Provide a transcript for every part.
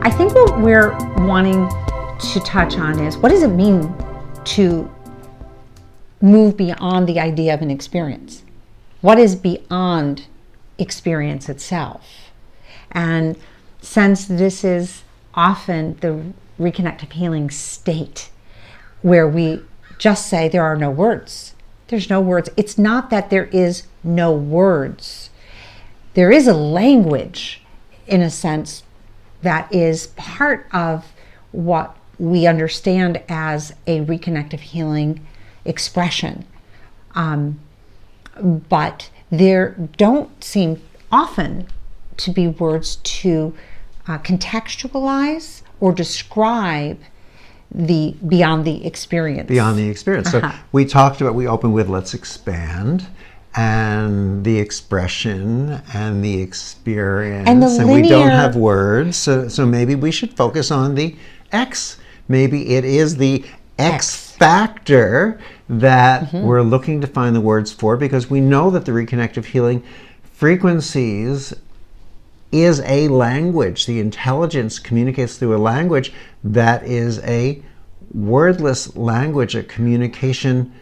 I think what we're wanting to touch on is, what does it mean to move beyond the idea of an experience? What is beyond experience itself? And since this is often the reconnective healing state where we just say there are no words. There's no words. It's not that there is no words. There is a language, in a sense, that is part of what we understand as a reconnective healing expression. But there don't seem often to be words to contextualize or describe the beyond the experience. Beyond the experience. So we talked about, we opened with let's expand, and the expression and the experience, and we don't have words, so maybe we should focus on the X. Maybe it is the X factor that we're looking to find the words for, because we know that the reconnective healing frequencies is a language. The intelligence communicates through a language that is a wordless language, a communication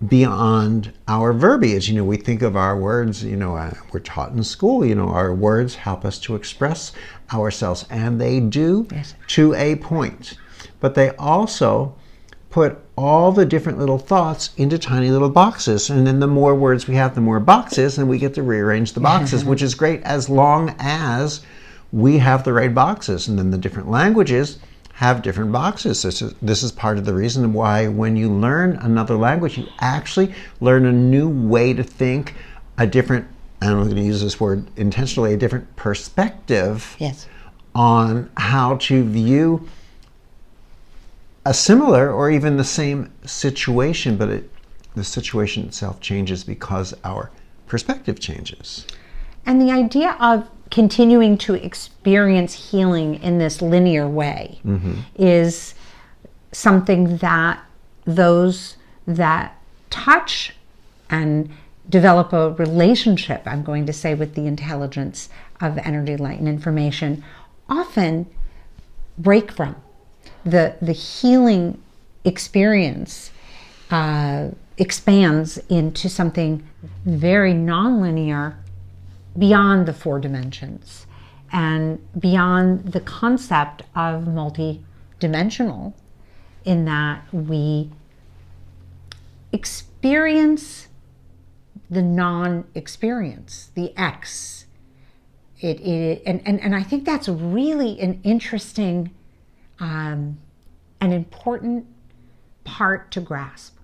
beyond our verbiage. You know, we think of our words, you know, we're taught in school, you know, our words help us to express ourselves, and they do to a point. But they also put all the different little thoughts into tiny little boxes. And then the more words we have, the more boxes, and we get to rearrange the boxes, which is great as long as we have the right boxes. And then the different languages have different boxes. This is part of the reason why when you learn another language, you actually learn a new way to think, a different, and I'm going to use this word intentionally, a different perspective on how to view a similar or even the same situation, but the situation itself changes because our perspective changes. And the idea of continuing to experience healing in this linear way is something that those that touch and develop a relationship, I'm going to say, with the intelligence of energy, light, and information often break from. The healing experience expands into something very nonlinear, beyond the 4 dimensions and beyond the concept of multi-dimensional, in that we experience the non-experience, the X. And I think that's really an interesting, an important part to grasp.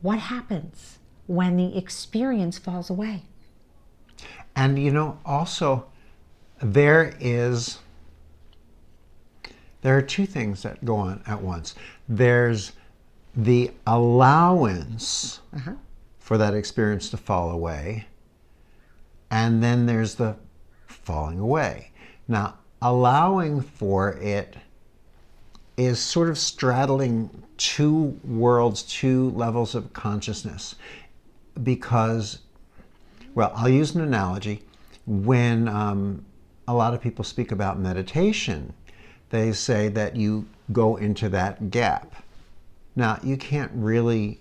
What happens when the experience falls away? And you know, also, there are 2 things that go on at once. There's the allowance for that experience to fall away, and then there's the falling away. Now, allowing for it is sort of straddling 2 worlds, 2 levels of consciousness, because, well, I'll use an analogy. When a lot of people speak about meditation, they say that you go into that gap. Now, you can't really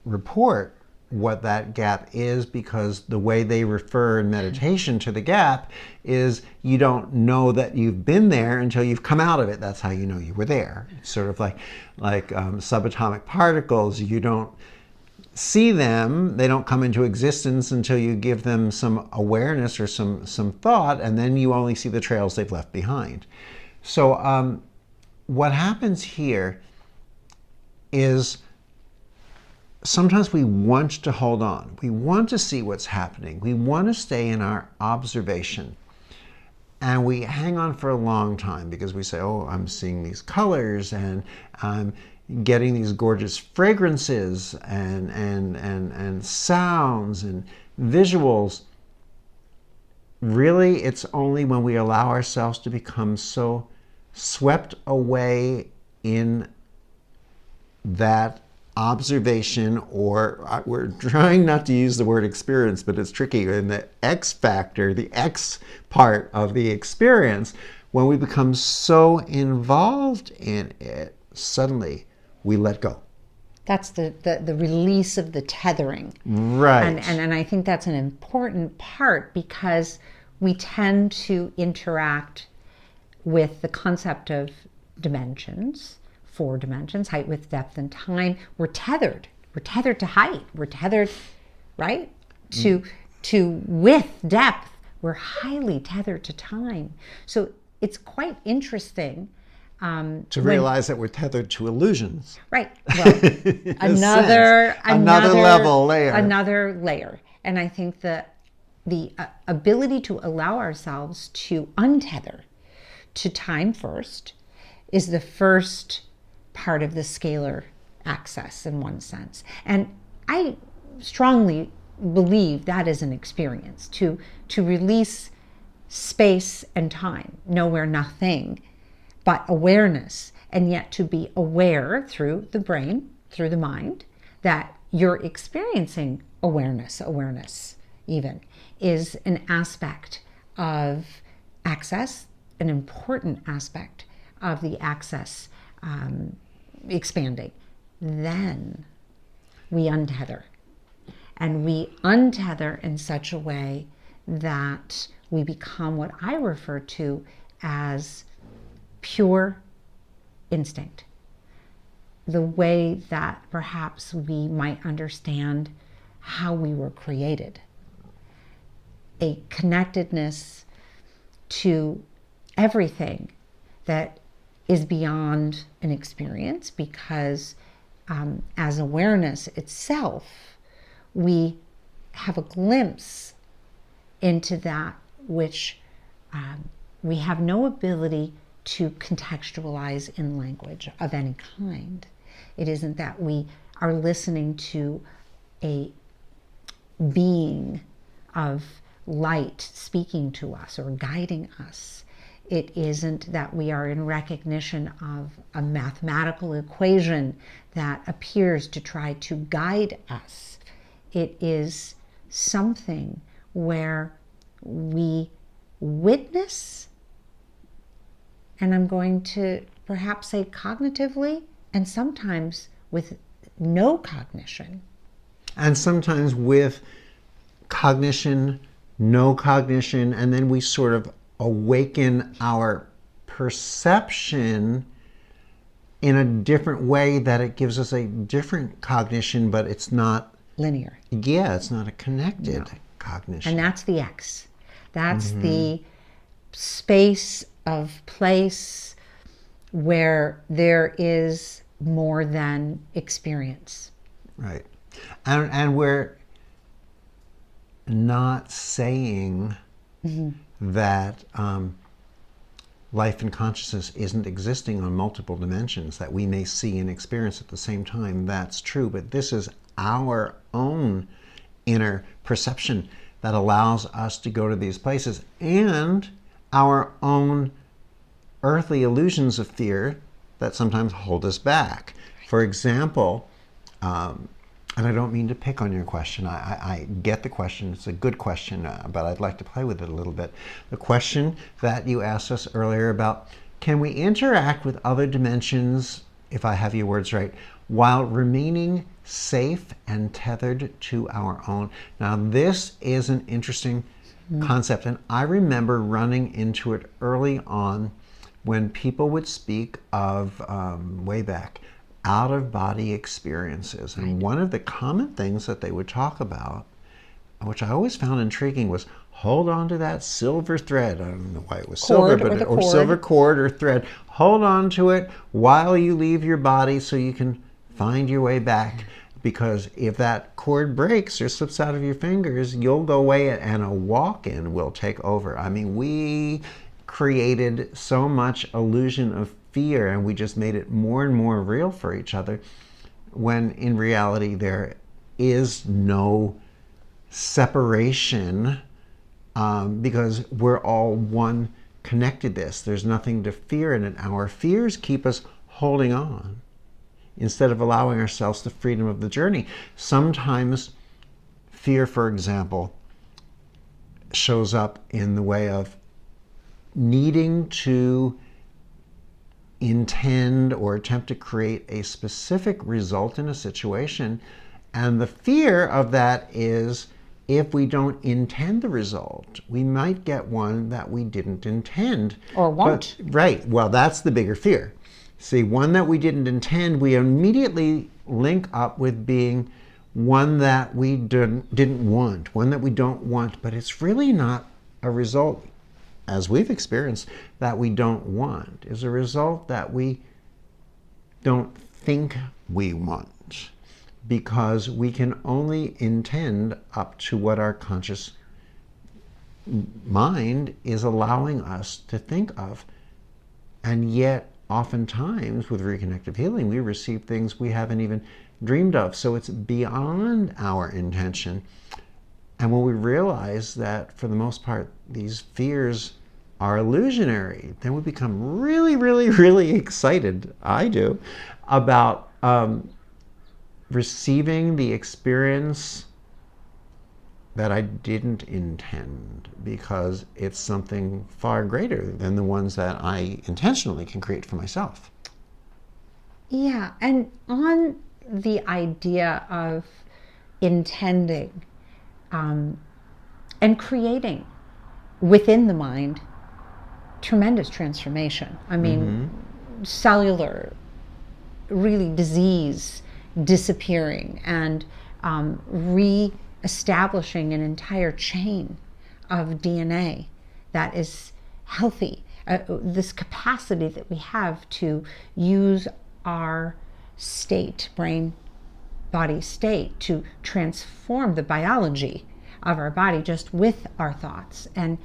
report what that gap is, because the way they refer in meditation to the gap is you don't know that you've been there until you've come out of it. That's how you know you were there. It's sort of like subatomic particles. You don't see them, they don't come into existence until you give them some awareness or some thought, and then you only see the trails they've left behind. So what happens here is sometimes we want to hold on. We want to see what's happening. We want to stay in our observation. And we hang on for a long time because we say, oh, I'm seeing these colors, and I'm getting these gorgeous fragrances and sounds and visuals. Really, it's only when we allow ourselves to become so swept away in that observation, or we're trying not to use the word experience, but it's tricky, in the X factor, the X part of the experience, when we become so involved in it, suddenly we let go. That's the release of the tethering. Right. And I think that's an important part, because we tend to interact with the concept of dimensions, 4 dimensions, height, width, depth, and time. We're tethered. We're tethered to height. We're tethered, right, to width, depth. We're highly tethered to time. So it's quite interesting to realize that we're tethered to illusions. Right. Well, another layer. And I think that the ability to allow ourselves to untether to time first is the first part of the scalar access, in one sense. And I strongly believe that is an experience, to release space and time, nowhere, nothing, but awareness, and yet to be aware through the brain, through the mind, that you're experiencing awareness even, is an aspect of access, an important aspect of the access expanding. Then we untether. And we untether in such a way that we become what I refer to as pure instinct. The way that perhaps we might understand how we were created. A connectedness to everything that is beyond an experience, because as awareness itself, we have a glimpse into that which we have no ability to contextualize in language of any kind. It isn't that we are listening to a being of light speaking to us or guiding us. It isn't that we are in recognition of a mathematical equation that appears to try to guide us. It is something where we witness, and I'm going to perhaps say cognitively, and sometimes with no cognition. And sometimes with cognition, no cognition, and then we sort of awaken our perception in a different way that it gives us a different cognition, but it's not linear. Yeah, it's not a connected cognition. And that's the X. That's the space of place where there is more than experience. Right. And we're not saying that life and consciousness isn't existing on multiple dimensions, that we may see and experience at the same time. That's true, but this is our own inner perception that allows us to go to these places, and our own earthly illusions of fear that sometimes hold us back. For example, and I don't mean to pick on your question. I get the question. It's a good question, but I'd like to play with it a little bit. The question that you asked us earlier about, can we interact with other dimensions, if I have your words right, while remaining safe and tethered to our own? Now, this is an interesting concept, and I remember running into it early on when people would speak of, way back, out-of-body experiences. And one of the common things that they would talk about, which I always found intriguing, was hold on to that silver thread. I don't know why it was silver, but or silver cord or thread. Hold on to it while you leave your body so you can find your way back. Because if that cord breaks or slips out of your fingers, you'll go away and a walk-in will take over. I mean, we created so much illusion of fear, and we just made it more and more real for each other, when in reality there is no separation, because we're all one connectedness. There's nothing to fear in it. Our fears keep us holding on instead of allowing ourselves the freedom of the journey. Sometimes fear, for example, shows up in the way of needing to intend or attempt to create a specific result in a situation. And the fear of that is, if we don't intend the result, we might get one that we didn't intend. Or won't. Right. Well, that's the bigger fear. See, one that we didn't intend, we immediately link up with being one that we didn't want, one that we don't want, but it's really not a result, as we've experienced, that we don't want. Is a result that we don't think we want, because we can only intend up to what our conscious mind is allowing us to think of. And yet, oftentimes, with reconnective healing, we receive things we haven't even dreamed of. So it's beyond our intention. And when we realize that, for the most part, these fears are illusionary, then we become really, really, really excited, I do, about receiving the experience that I didn't intend, because it's something far greater than the ones that I intentionally can create for myself. Yeah, and on the idea of intending and creating within the mind tremendous transformation. I mean, cellular, really disease disappearing, and re-establishing an entire chain of DNA that is healthy. This capacity that we have to use our state, brain, body state, to transform the biology of our body just with our thoughts. And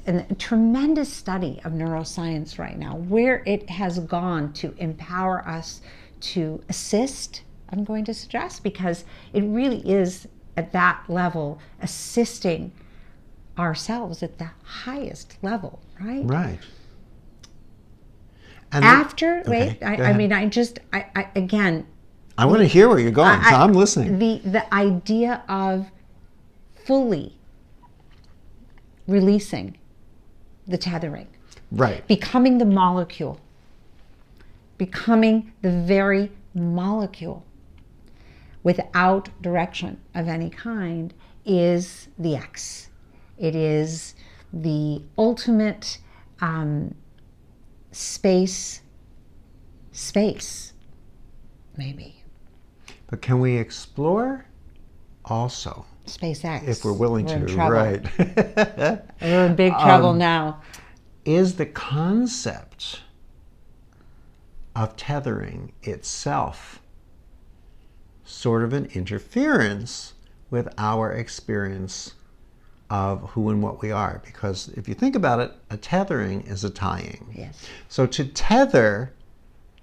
a tremendous study of neuroscience right now, where it has gone to empower us to assist, I'm going to suggest, because it really is at that level assisting ourselves at the highest level, right? Right. And again, I want to hear where you're going, so I'm listening. The idea of fully releasing the tethering. Right. Becoming the molecule. Becoming the very molecule without direction of any kind is the X. It is the ultimate space, maybe. But can we explore also? SpaceX. If we're willing We're in to, trouble. right. We're in big trouble now. Is the concept of tethering itself sort of an interference with our experience of who and what we are? Because if you think about it, a tethering is a tying. Yes. So to tether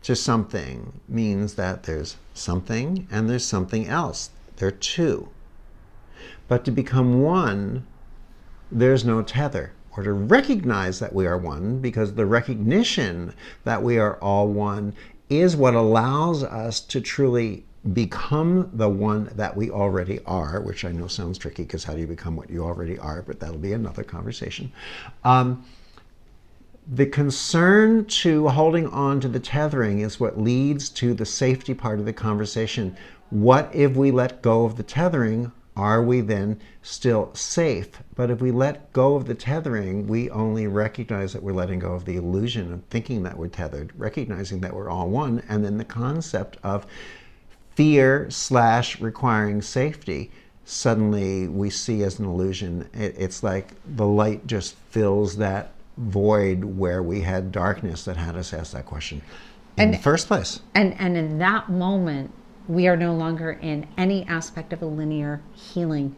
to something means that there's something and there's something else. They're two. But to become one, there's no tether. Or to recognize that we are one, because the recognition that we are all one is what allows us to truly become the one that we already are, which I know sounds tricky, because how do you become what you already are? But that'll be another conversation. The concern to holding on to the tethering is what leads to the safety part of the conversation. What if we let go of the tethering? Are we then still safe? But if we let go of the tethering, we only recognize that we're letting go of the illusion of thinking that we're tethered, recognizing that we're all one, and then the concept of fear / requiring safety, suddenly we see as an illusion. It's like the light just fills that void where we had darkness that had us ask that question in the first place. And in that moment, we are no longer in any aspect of a linear healing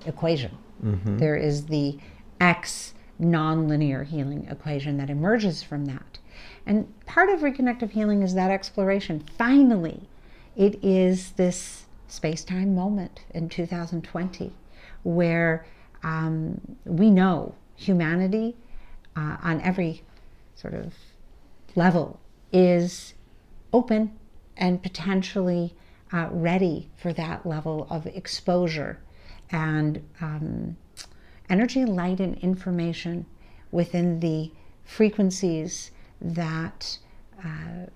equation. Mm-hmm. There is the X nonlinear healing equation that emerges from that. And part of reconnective healing is that exploration. Finally, it is this space-time moment in 2020 where we know humanity on every sort of level is open and potentially ready for that level of exposure and energy, light, and information within the frequencies that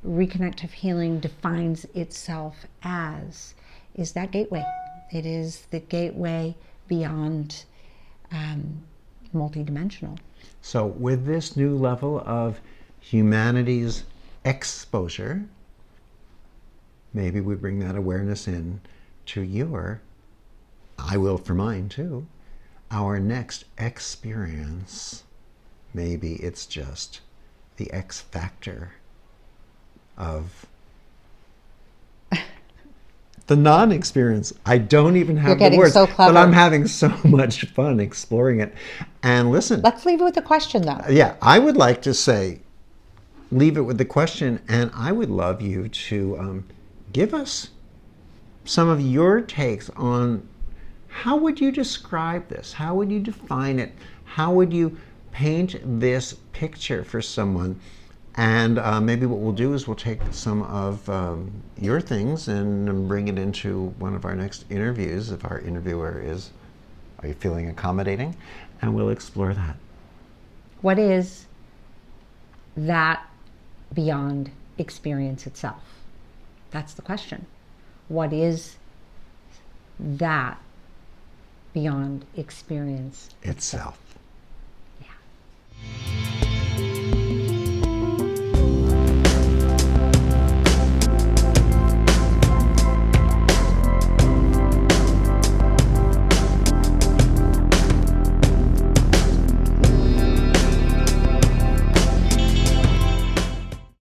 reconnective healing defines itself as is that gateway. It is the gateway beyond multidimensional. So with this new level of humanity's exposure, maybe we bring that awareness in to your, I will for mine too, our next experience. Maybe it's just the X factor of the non-experience. I don't even have the words, so clever. but I'm having so much fun exploring it. And listen, Let's leave it with a question, though. yeah, I would like to say, leave it with the question, and I would love you to give us some of your takes on how would you describe this? How would you define it? How would you paint this picture for someone? And maybe what we'll do is we'll take some of your things and bring it into one of our next interviews, if our interviewer is, are you feeling accommodating? And we'll explore that. What is that beyond experience itself? That's the question. What is that beyond experience Itself.